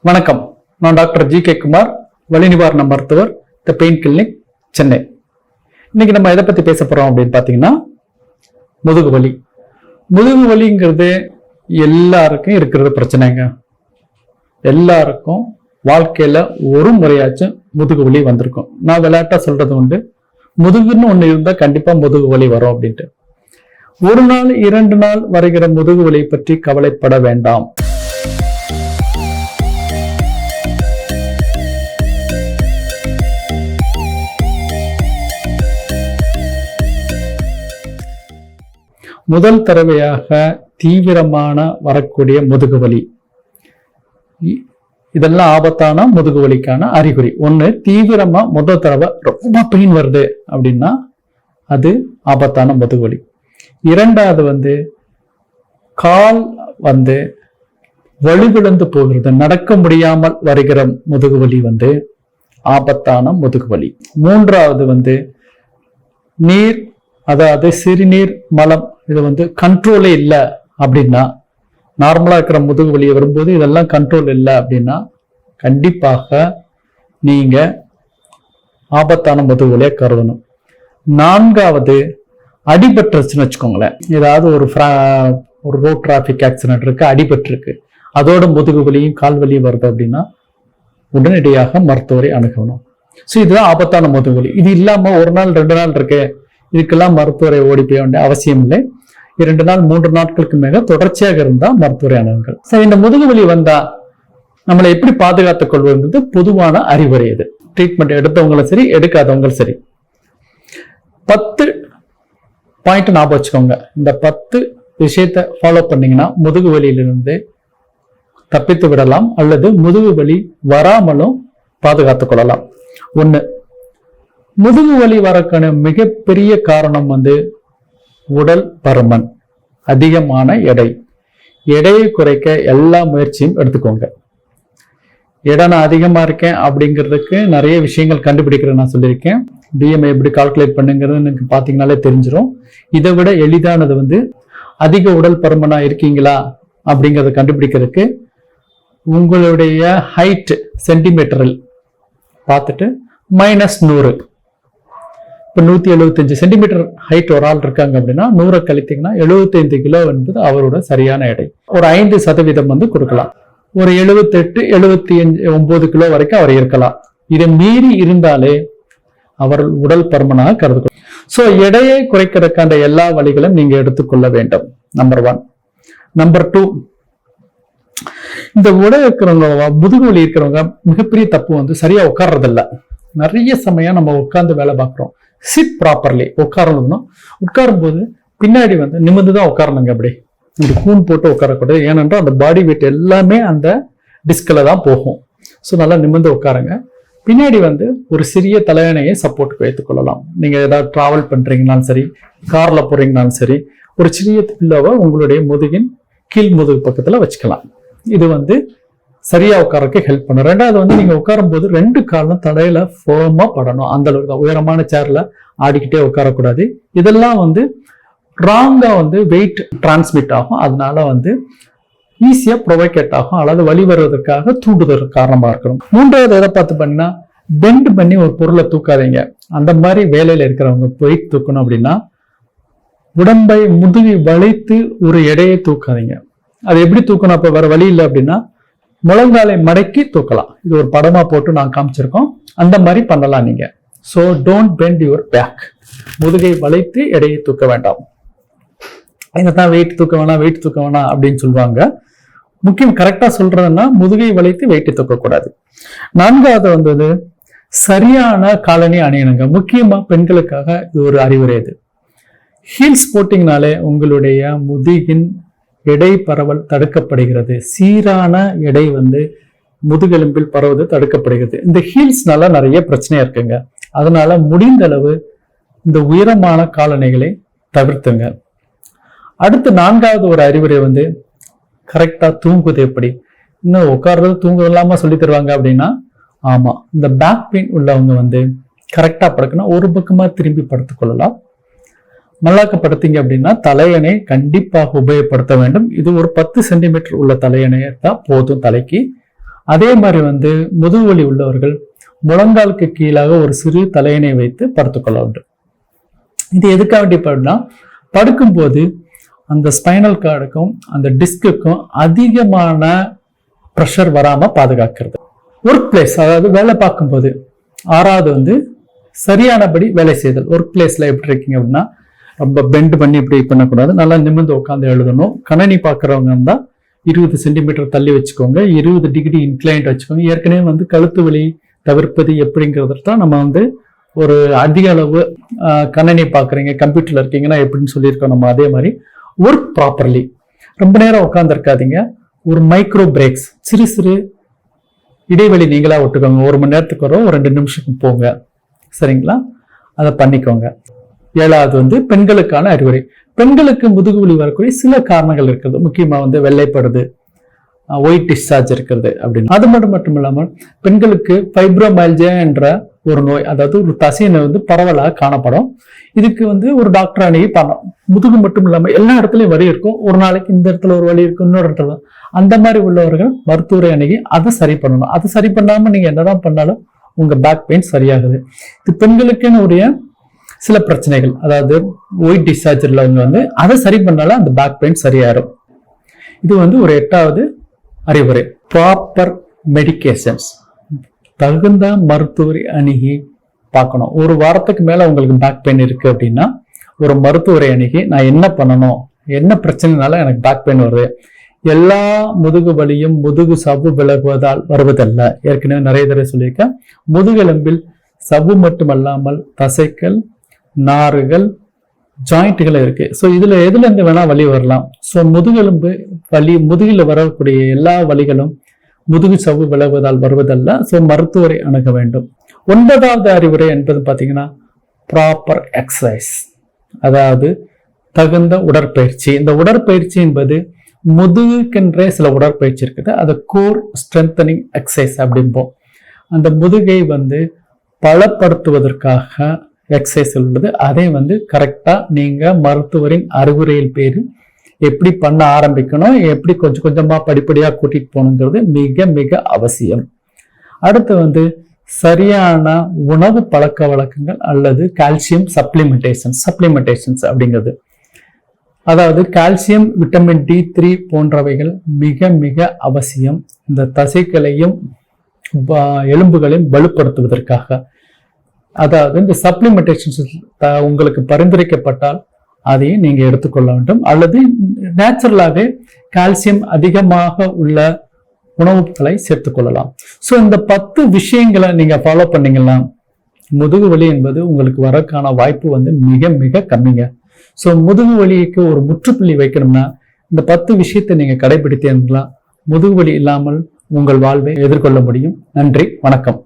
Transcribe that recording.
வணக்கம். நான் doctor G K. Kumar, வலி நிவாரண மருத்துவர், த பெயின் கிளினிக், சென்னை. இன்னைக்கு நம்ம எதை பத்தி பேச போறோம் அப்படின்னு பாத்தீங்கன்னா, முதுகு வலி. முதுகு வலிங்கிறது எல்லாருக்கும் இருக்கிறது பிரச்சனைங்க. எல்லாருக்கும் வாழ்க்கையில ஒரு முறையாச்சும் முதுகு வலி வந்திருக்கும். நான் விளையாட்டா சொல்றது உண்டு, முதுகுன்னு ஒண்ணு இருந்தா கண்டிப்பா முதுகு வலி வரும் அப்படின்ட்டு. ஒரு நாள் 2 நாள் வருகிற முதுகு வலி பற்றி கவலைப்பட வேண்டாம். முதல் தடவையாக தீவிரமான வரக்கூடிய முதுகு வலி, இதெல்லாம் ஆபத்தான முதுகு வலிக்கான அறிகுறி. ஒண்ணு, தீவிரமா முதல் தடவை ரொம்ப பெயின் வருது அப்படின்னா அது ஆபத்தான முதுகு வலி. இரண்டாவது கால் வலுவிழந்து போகிறது, நடக்க முடியாமல் வருகிற முதுகு வலி ஆபத்தான முதுகு வலி. மூன்றாவது நீர், அதாவது சிறுநீர், மலம், இது கண்ட்ரோலே இல்லை அப்படின்னா, நார்மலா இருக்கிற முதுகு வலியை வரும்போது இதெல்லாம் கண்ட்ரோல் இல்லை அப்படின்னா கண்டிப்பாக நீங்க ஆபத்தான முதுகு வலியை கருதணும். நான்காவது, அடிபட்டுருச்சுன்னு வச்சுக்கோங்களேன். ஏதாவது ஒரு ரோட் டிராபிக் ஆக்சிடென்ட் இருக்கு, அடிபட்டு இருக்கு, அதோட முதுகு வலியும் கால் வலியும் வருது அப்படின்னா உடனடியாக மருத்துவரை அணுகணும். ஸோ இதுதான் ஆபத்தான முதுகு வலி. இது இல்லாம 1 நாள் 2 நாள் இருக்கு, இதுக்கெல்லாம் மருத்துவரை ஓடி போய வேண்டிய அவசியம் இல்லை. 2 நாள் 3 நாட்களுக்கு மேல தொடர்ச்சியாக இருந்தா மருத்துவரை அணுகுங்கள். சரி, இந்த முதுகு வலி வந்தா நம்மளை எப்படி பாதுகாத்துக் கொள்வது பொதுவான அறிவுரை. இது ட்ரீட்மெண்ட் எடுத்தவங்களும் சரி, எடுக்காதவங்களும் சரி. 10 பாயிண்ட் ஞாபகம் வச்சுக்கோங்க. இந்த 10 விஷயத்தை ஃபாலோ பண்ணீங்கன்னா முதுகு வலியிலிருந்து தப்பித்து விடலாம், அல்லது முதுகு வலி வராமலும் பாதுகாத்துக் கொள்ளலாம். 1, முதுகு வலி வரக்கான மிகப்பெரிய காரணம் உடல் பருமன், அதிகமான எடை. எடையை குறைக்க எல்லா முயற்சியும் எடுத்துக்கோங்க. எடை நான் அதிகமா இருக்கேன் அப்படிங்கிறதுக்கு நிறைய விஷயங்கள் கண்டுபிடிக்கிறேன், நான் சொல்லியிருக்கேன். பிஎம்ஐ எப்படி கால்குலேட் பண்ணுங்கிறது எனக்கு பார்த்தீங்கன்னாலே தெரிஞ்சிடும். இதை விட எளிதானது அதிக உடல் பருமனா இருக்கீங்களா அப்படிங்கிறத கண்டுபிடிக்கிறதுக்கு உங்களுடைய ஹைட் சென்டிமீட்டரில் பார்த்துட்டு -100. இப்போ 175 சென்டிமீட்டர் ஹைட் ஒரு ஆள் இருக்காங்க அப்படின்னா 100 கழித்தீங்கன்னா 75 கிலோ என்பது அவரோட சரியான எடை. ஒரு 5% கொடுக்கலாம். ஒரு 78, 79 கிலோ வரைக்கும் அவர் இருக்கலாம். இதை மீறி இருந்தாலே அவர் உடல் பருமனாக கருது. ஸோ எடையை குறைக்கிறதுக்கான எல்லா வழிகளும் நீங்க எடுத்துக்கொள்ள வேண்டும். நம்பர் 1. நம்பர் 2, இந்த உடல் இருக்கிறவங்க, முதுகு வலி இருக்கிறவங்க மிகப்பெரிய தப்பு சரியா உட்கார்றதில்ல. நிறைய சமயம் நம்ம உட்கார்ந்து வேலை பார்க்குறோம். சிட் ப்ராப்பர்லி, உட்காரணும். உட்காரும் போது பின்னாடி நிமிர்ந்துதான் உட்காரணுங்க. அப்படி இந்த கூன் போட்டு உட்காரக்கூடாது. ஏனென்றால் அந்த பாடி வெயிட் எல்லாமே அந்த டிஸ்கில் தான் போகும். ஸோ நல்லா நிமிர்ந்து உட்காருங்க. பின்னாடி ஒரு சிறிய தலையணையை சப்போர்ட்டுக்கு வைத்துக் கொள்ளலாம். நீங்க ஏதாவது டிராவல் பண்றீங்கனாலும் சரி, கார்ல போறீங்கனாலும் சரி, ஒரு சிறிய பில்லோவை உங்களுடைய முதுகின் கீழ் முதுகு பக்கத்துல வச்சுக்கலாம். இது சரியா உட்காரக்கு ஹெல்ப் பண்ணும். ரெண்டாவது நீங்க உட்காரும் போது 2 காலும் தடையில ஃபோமா படணும். அந்த அளவுக்கு தான். உயரமான சேர்ல ஆடிக்கிட்டே உட்காரக்கூடாது. இதெல்லாம் ராங்கா வெயிட் டிரான்ஸ்மிட் ஆகும். அதனால ஈஸியா ப்ரொவைகேட் ஆகும், அல்லது வலி வருவதற்காக தூண்டுதற்கு காரணமா இருக்கணும். 3வது எதை பார்த்து பண்ணா, பெண்ட் பண்ணி ஒரு பொருளை தூக்காதீங்க. அந்த மாதிரி வேலையில இருக்கிறவங்க வெயிட் தூக்கணும் அப்படின்னா உடம்பை முதுகை வளைத்து ஒரு எடையை தூக்காதீங்க. அது எப்படி தூக்கணும்? அப்ப வேற வழி இல்லை அப்படின்னா முழங்காலை மடக்கி தூக்கலாம். இது ஒரு படமா போட்டு நான் காமிச்சிருக்கோம். அந்த மாதிரி பண்ணலாம் நீங்க. So don't bend your back. முதுகை வளைத்து எடையை தூக்க வேண்டாம். என்னதான் வெயிட் தூக்க வேணாம் அப்படின்னு சொல்லுவாங்க. முக்கியம் கரெக்டா சொல்றதுன்னா முதுகை வளைத்து வெயிட்டு தூக்கக்கூடாது. 4வது சரியான காலணி அணியணுங்க. முக்கியமா பெண்களுக்காக இது ஒரு அறிவுரை. இது ஹீல்ஸ் போட்டிங்கனாலே உங்களுடைய முதுகின் எடை பரவல் தடுக்கப்படுகிறது. சீரான எடை முதுகெலும்பில் பரவுவது தடுக்கப்படுகிறது. இந்த ஹீல்ஸ்னால நிறைய பிரச்சனை இருக்குங்க. அதனால முடிந்த அளவு இந்த உயரமான காலணிகளை தவிர்த்துங்க. அடுத்து 4வது ஒரு அறிவுரை கரெக்டா தூங்குவது எப்படி. இன்னும் உட்கார்றது தூங்குறது இல்லாம சொல்லி தருவாங்க அப்படின்னா, ஆமா, இந்த பேக் பெயின் உள்ளவங்க கரெக்டா படுக்கணும். ஒரு பக்கமா திரும்பி படுத்துக் கொள்ளலாம். மல்லாக்கப்படுத்தீங்க அப்படின்னா தலையணை கண்டிப்பாக உபயோகப்படுத்த வேண்டும். இது ஒரு 10 சென்டிமீட்டர் உள்ள தலையணையை தான் போதும் தலைக்கு. அதே மாதிரி வந்து முதுகுவலி உள்ளவர்கள் முழங்காலுக்கு கீழாக ஒரு சிறு தலையணை வைத்து படுத்துக்கொள்ள வேண்டும். இது எதுக்காக வேண்டி படுக்கும்போது அந்த ஸ்பைனல் கார்டுக்கும் அந்த டிஸ்க்குக்கும் அதிகமான ப்ரெஷர் வராம பாதுகாக்கிறது. ஒர்க் பிளேஸ், அதாவது வேலை பார்க்கும்போது 6வது வந்து சரியானபடி வேலை செய்தல். ஒர்க் பிளேஸ்ல எப்படி இருக்கீங்க அப்படின்னா ரொம்ப பெண்ட் பண்ணி இப்படி பண்ணக்கூடாது, நல்லா நிமிர்ந்து உட்காந்து எழுதணும். கணினி பார்க்குறவங்க இருந்தா 20 சென்டிமீட்டர் தள்ளி வச்சுக்கோங்க, 20 டிகிரி இன்க்ளைண்ட் வச்சுக்கோங்க. ஏற்கனவே வந்து கழுத்து வலி தவிர்ப்பது எப்படிங்கிறது தான் நம்ம வந்து ஒரு அதிக அளவு கணினி பார்க்குறீங்க, கம்ப்யூட்டர்ல இருக்கீங்கன்னா எப்படின்னு சொல்லியிருக்கோம் நம்ம. அதே மாதிரி ஒர்க் ப்ராப்பர்லி, ரொம்ப நேரம் உட்காந்து இருக்காதீங்க. ஒரு மைக்ரோ பிரேக்ஸ், சிறு சிறு இடைவெளி நீங்களா விட்டுக்கோங்க. 1 மணி நேரத்துக்கு வரும், ஒரு 2 நிமிஷத்துக்கு போங்க, சரிங்களா? அதை பண்ணிக்கோங்க. 7வது வந்து பெண்களுக்கான அறிவுரை. பெண்களுக்கு முதுகுவலி வரக்கூடிய சில காரணங்கள் இருக்குது. முக்கியமா வந்து வெள்ளைப்படுது, ஒயிட் டிஸ்சார்ஜ் இருக்கிறது அப்படின்னு. அது மட்டும் இல்லாமல் பெண்களுக்கு ஃபைப்ரோமைல்ஜியா என்ற ஒரு நோய், அதாவது ஒரு தசை நோய் வந்து பரவலாக காணப்படும். இதுக்கு வந்து ஒரு டாக்டர் அணுகி பண்ணணும். முதுகு மட்டும் இல்லாமல் எல்லா இடத்துலயும் வலி இருக்கும். ஒரு நாளைக்கு இந்த இடத்துல ஒரு வலி இருக்கும், இன்னொரு இடத்துல. அந்த மாதிரி உள்ளவர்கள் மருத்துவரை அணுகி அதை சரி பண்ணணும். அதை சரி பண்ணாம நீங்க என்னதான் பண்ணாலும் உங்க பேக் பெயின் சரியாகுது. இது பெண்களுக்குன்னு உரிய சில பிரச்சனைகள், அதாவது ஒயிட் டிஸ்சார்ஜ் உள்ளவங்க வந்து அதை சரி பண்ணாலும் அந்த பேக் பெயின் சரியாயிரும். இது வந்து ஒரு 8வது அறிவுரை. ப்ராப்பர் மெடிகேஷன்ஸ், தகுந்த மருத்துவரை அணுகி பார்க்கணும். ஒரு வாரத்துக்கு மேல உங்களுக்கு பேக் பெயின் இருக்கு அப்படின்னா ஒரு மருத்துவரை அணுகி நான் என்ன பண்ணணும், என்ன பிரச்சனைனால எனக்கு பேக் பெயின் வருது. எல்லா முதுகு வலியும் முதுகு சவ்வு விலகுவதால் வருவதல்ல. ஏற்கனவே நிறைய தடவை சொல்லியிருக்கேன். முதுகெலும்பில் சவ்வு மட்டுமல்லாமல் தசைகள், நாறுகள், ஜாயிண்ட்டுகள் இருக்கு. ஸோ இதுல எதுல இருந்து வேணா வலி வரலாம். ஸோ முதுகெலும்பு வலி, முதுகில் வரக்கூடிய எல்லா வலிகளும் முதுகு சவ்வு விலகுவதால் வருவதல்ல. ஸோ மருத்துவரை அணுக வேண்டும். 9வது அறிவுரை என்பது பார்த்தீங்கன்னா ப்ராப்பர் எக்ஸசைஸ், அதாவது தகுந்த உடற்பயிற்சி. இந்த உடற்பயிற்சி என்பது முதுகுக்கென்றே சில உடற்பயிற்சி இருக்குது. அது கோர் ஸ்ட்ரென்தனிங் எக்ஸசைஸ் அப்படிம்போம். அந்த முதுகை வந்து பலப்படுத்துவதற்காக எக்ஸசைஸ் உள்ளது. அதை வந்து கரெக்டா நீங்க மருத்துவரின் அறிவுரையில் பேரு எப்படி பண்ண ஆரம்பிக்கணும், எப்படி கொஞ்சம் கொஞ்சமா படிப்படியா கூட்டிட்டு போகணுங்கிறது மிக மிக அவசியம். அடுத்து வந்து சரியான உணவு பழக்க வழக்கங்கள் அல்லது கால்சியம் சப்ளிமெண்டேஷன்ஸ் அப்படிங்கிறது. அதாவது கால்சியம், விட்டமின் D3 போன்றவைகள் மிக மிக அவசியம் இந்த தசைகளையும் எலும்புகளையும் வலுப்படுத்துவதற்காக. அதாவது இந்த சப்ளிமெண்டேஷன்ஸ் உங்களுக்கு பரிந்துரைக்கப்பட்டால் அதையும் நீங்க எடுத்துக்கொள்ள வேண்டும். அல்லது நேச்சுரலாகவே கால்சியம் அதிகமாக உள்ள உணவுகளை சேர்த்துக் கொள்ளலாம். ஸோ இந்த 10 விஷயங்களை நீங்க ஃபாலோ பண்ணீங்கன்னா முதுகு வலி என்பது உங்களுக்கு வரக்கான வாய்ப்பு வந்து மிக மிக கம்மிங்க. ஸோ முதுகு வலிக்கு ஒரு முற்றுப்புள்ளி வைக்கணும்னா இந்த 10 விஷயத்தை நீங்க கடைபிடித்தீங்கன்னா முதுகு வலி இல்லாமல் உங்கள் வாழ்வை எதிர்கொள்ள முடியும். நன்றி, வணக்கம்.